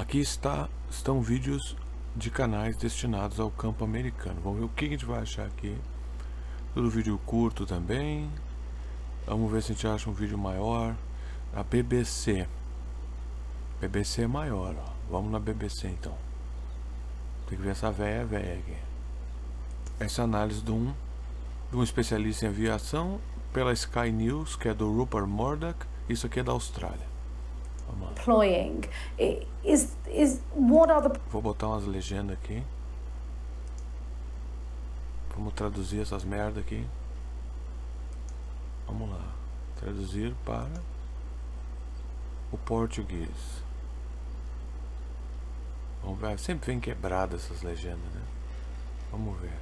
Aqui estão vídeos de canais destinados ao campo americano. Vamos ver o que a gente vai achar aqui. Tudo vídeo curto também. Vamos ver se a gente acha um vídeo maior. A BBC. BBC é maior, ó. Vamos na BBC então. Tem que ver essa véia aqui. Essa análise de um especialista em aviação pela Sky News, que é do Rupert Murdoch. Isso aqui é da Austrália. Vamos lá. Deploying is what are the... Vou botar umas legendas aqui. Vamos traduzir essas merda aqui. Vamos lá. Traduzir para o português. Vamos ver. Sempre vem quebrada essas legendas, né? Vamos ver.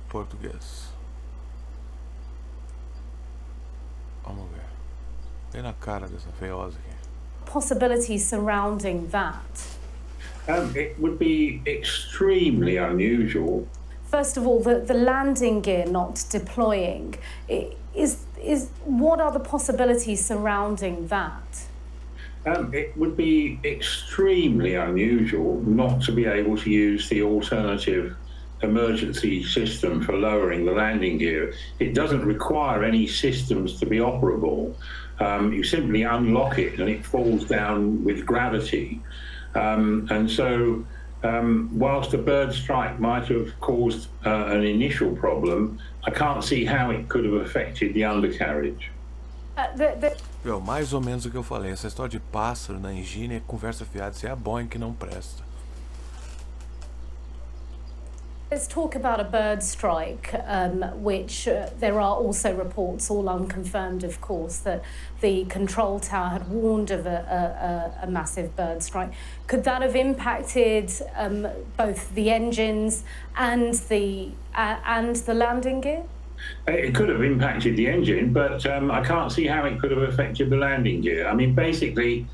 Português. Vamos ver. Bem na cara dessa feiosa aqui. possibilities surrounding that? It would be extremely unusual. First of all, the landing gear not deploying is what are the possibilities surrounding that? It would be extremely unusual not to be able to use the alternative emergency system for lowering the landing gear. It doesn't require any systems to be operable. You simply unlock it and it falls down with gravity. And so whilst a bird strike might have caused an initial problem, I can't see how it could have affected the undercarriage. Mais ou menos o que eu falei. Essa história de pássaro na engine é conversa fiada. Isso é a Boeing que não presta. Let's talk about a bird strike, which there are also reports, all unconfirmed of course, that the control tower had warned of a massive bird strike. Could that have impacted both the engines and the landing gear? It could have impacted the engine, but I can't see how it could have affected the landing gear. I mean, basically,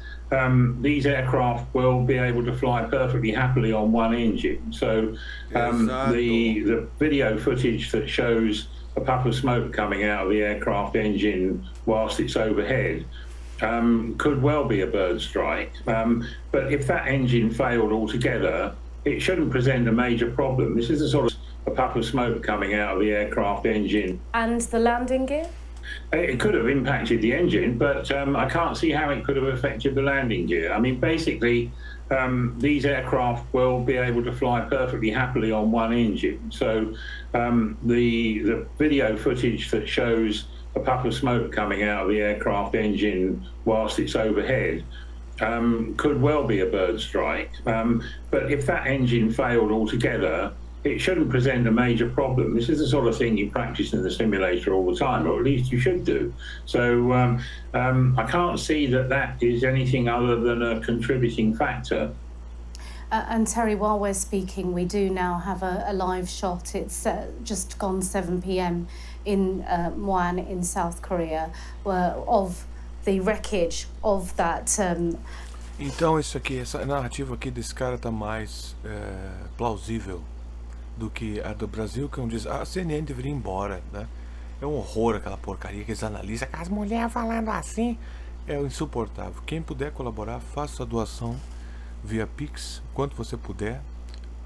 these aircraft will be able to fly perfectly happily on one engine. So the video footage that shows a puff of smoke coming out of the aircraft engine whilst it's overhead could well be a bird strike. But if that engine failed altogether, it shouldn't present a major problem. This is a sort of a puff of smoke coming out of the aircraft engine. And the landing gear? It could have impacted the engine, but I can't see how it could have affected the landing gear. I mean, basically, these aircraft will be able to fly perfectly happily on one engine. So the video footage that shows a puff of smoke coming out of the aircraft engine whilst it's overhead could well be a bird strike. But if that engine failed altogether, it shouldn't present a major problem. This is the sort of thing you practice in the simulator all the time, or at least you should do. So I can't see that is anything other than a contributing factor. And Terry, while we're speaking, we do now have a live shot. It's just gone 7 p.m. in Muan in South Korea, of the wreckage of that. Então essa narrativa aqui desse cara tá mais plausível do que a do Brasil, que diz a CNN deveria ir embora, né? É um horror aquela porcaria que eles analisam, as mulheres falando assim, é insuportável. Quem puder colaborar, faça a doação via Pix, quanto você puder,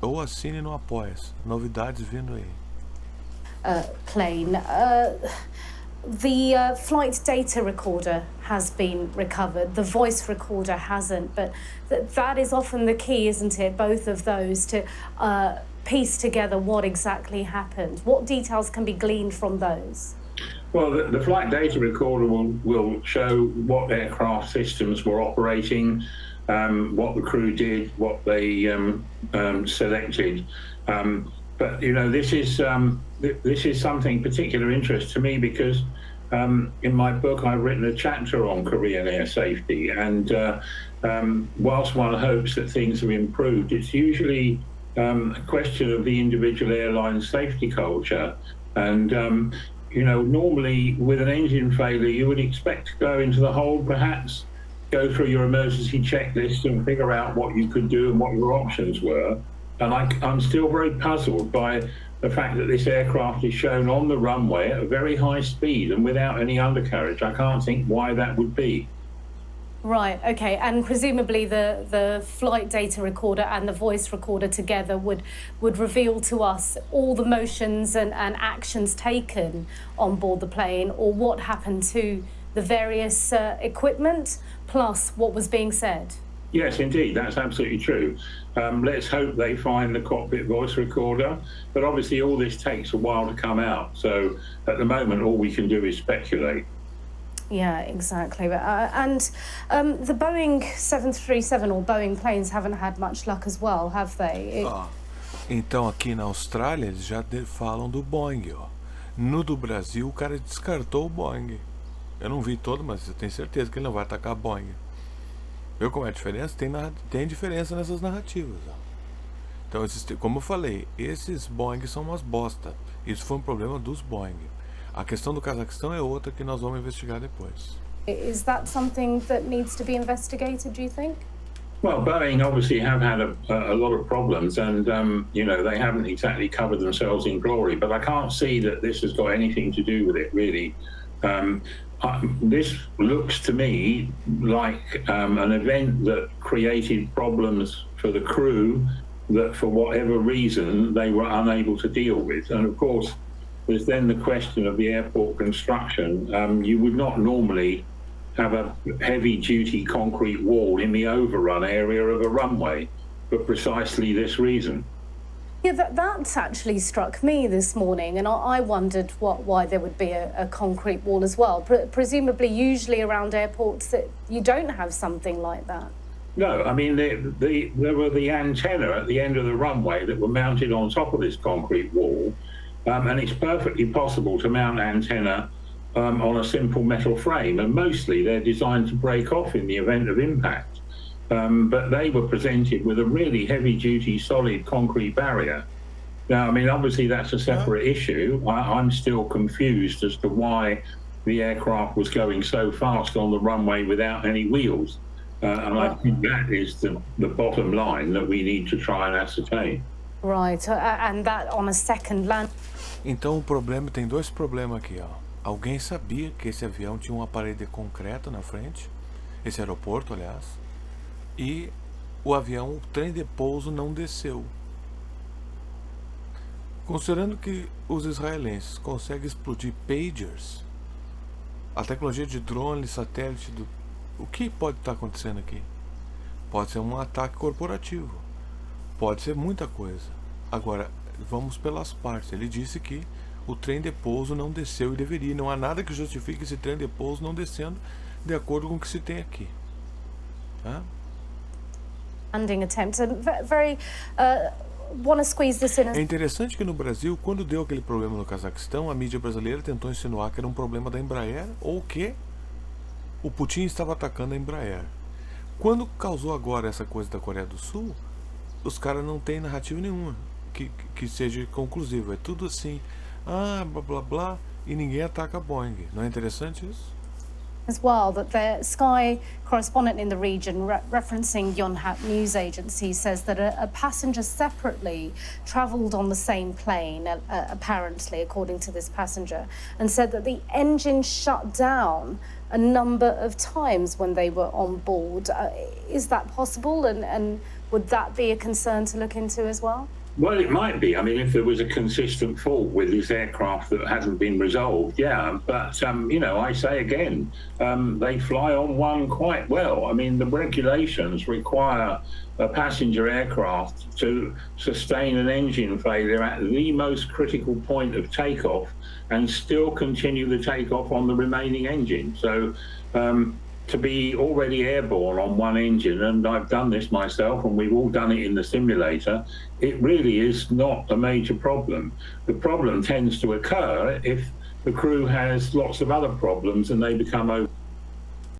ou assine no Apoia-se. Novidades vindo aí. Plane. The flight data recorder has been recovered. The voice recorder hasn't, but that is often the key, isn't it? Both of those to piece together what exactly happened. What details can be gleaned from those? Well, the flight data recorder will show what aircraft systems were operating, what the crew did, what they selected. But you know, this is something particular interest to me because in my book I've written a chapter on Korean air safety, and whilst one hopes that things have improved, it's usually a question of the individual airline safety culture. And you know, normally with an engine failure you would expect to go into the hold, perhaps go through your emergency checklist and figure out what you could do and what your options were. And I'm still very puzzled by the fact that this aircraft is shown on the runway at a very high speed and without any undercarriage. I can't think why that would be. Right, okay. And presumably the flight data recorder and the voice recorder together would reveal to us all the motions and actions taken on board the plane, or what happened to the various equipment, plus what was being said. Yes, indeed, that's absolutely true. Let's hope they find the cockpit voice recorder, but obviously all this takes a while to come out. So at the moment, all we can do is speculate. Yeah, exactly. And the Boeing 737 or Boeing planes haven't had much luck as well, have they? Então aqui na Austrália eles já falam do Boeing, ó. No do Brasil o cara descartou o Boeing. Eu não vi todo, mas eu tenho certeza que ele não vai atacar Boeing. Viu como é a diferença? Tem diferença nessas narrativas, ó. Então, como eu falei, esses Boeing são umas bosta. Isso foi um problema dos Boeing. A questão do Cazaquistão é outra que nós vamos investigar depois. Is that something that needs to be investigated, do you think? Well, Boeing obviously have had a lot of problems, and you know, they haven't exactly covered themselves in glory. But I can't see that this has got anything to do with it, really. This looks to me like an event that created problems for the crew that, for whatever reason, they were unable to deal with. And of course, there's then the question of the airport construction. You would not normally have a heavy-duty concrete wall in the overrun area of a runway for precisely this reason. Yeah, that actually struck me this morning, and I wondered why there would be a concrete wall as well. Presumably, usually around airports, that you don't have something like that. No, I mean, there were the antenna at the end of the runway that were mounted on top of this concrete wall, and it's perfectly possible to mount antenna on a simple metal frame, and mostly they're designed to break off in the event of impact. But they were presented with a really heavy-duty, solid concrete barrier. Now, I mean, obviously that's a separate issue. I'm still confused as to why the aircraft was going so fast on the runway without any wheels. And I think that is the bottom line that we need to try and ascertain. Right, and that on a second land. Então o problema, tem dois problemas aqui, ó. Alguém sabia que esse avião tinha uma parede de concreto na frente, esse aeroporto, aliás, e o avião, o trem de pouso não desceu. Considerando que os israelenses conseguem explodir pagers, a tecnologia de drone, satélite, o que pode estar acontecendo aqui? Pode ser um ataque corporativo, pode ser muita coisa. Agora, vamos pelas partes. Ele disse que o trem de pouso não desceu e deveria. Não há nada que justifique esse trem de pouso não descendo de acordo com o que se tem aqui. Tá? Landing attempts and very want to squeeze this in. É interessante que no Brasil, quando deu aquele problema no Cazaquistão, a mídia brasileira tentou insinuar que era um problema da Embraer ou que o Putin estava atacando a Embraer. Quando causou agora essa coisa da Coreia do Sul, os caras não têm narrativa nenhuma que seja conclusiva. É tudo assim, blá blá blá, e ninguém ataca a Boeing. Não é interessante isso? As well, that the Sky correspondent in the region, referencing Yonhap news agency, says that a passenger separately travelled on the same plane, apparently, according to this passenger, and said that the engine shut down a number of times when they were on board. Is that possible, and would that be a concern to look into as well? Well, it might be. I mean, if there was a consistent fault with this aircraft that hasn't been resolved, yeah. But, you know, I say again, they fly on one quite well. I mean, the regulations require a passenger aircraft to sustain an engine failure at the most critical point of takeoff and still continue the takeoff on the remaining engine. So, to be already airborne on one engine, and I've done this myself, and we've all done it in the simulator, it really is not a major problem. The problem tends to occur if the crew has lots of other problems and they become over.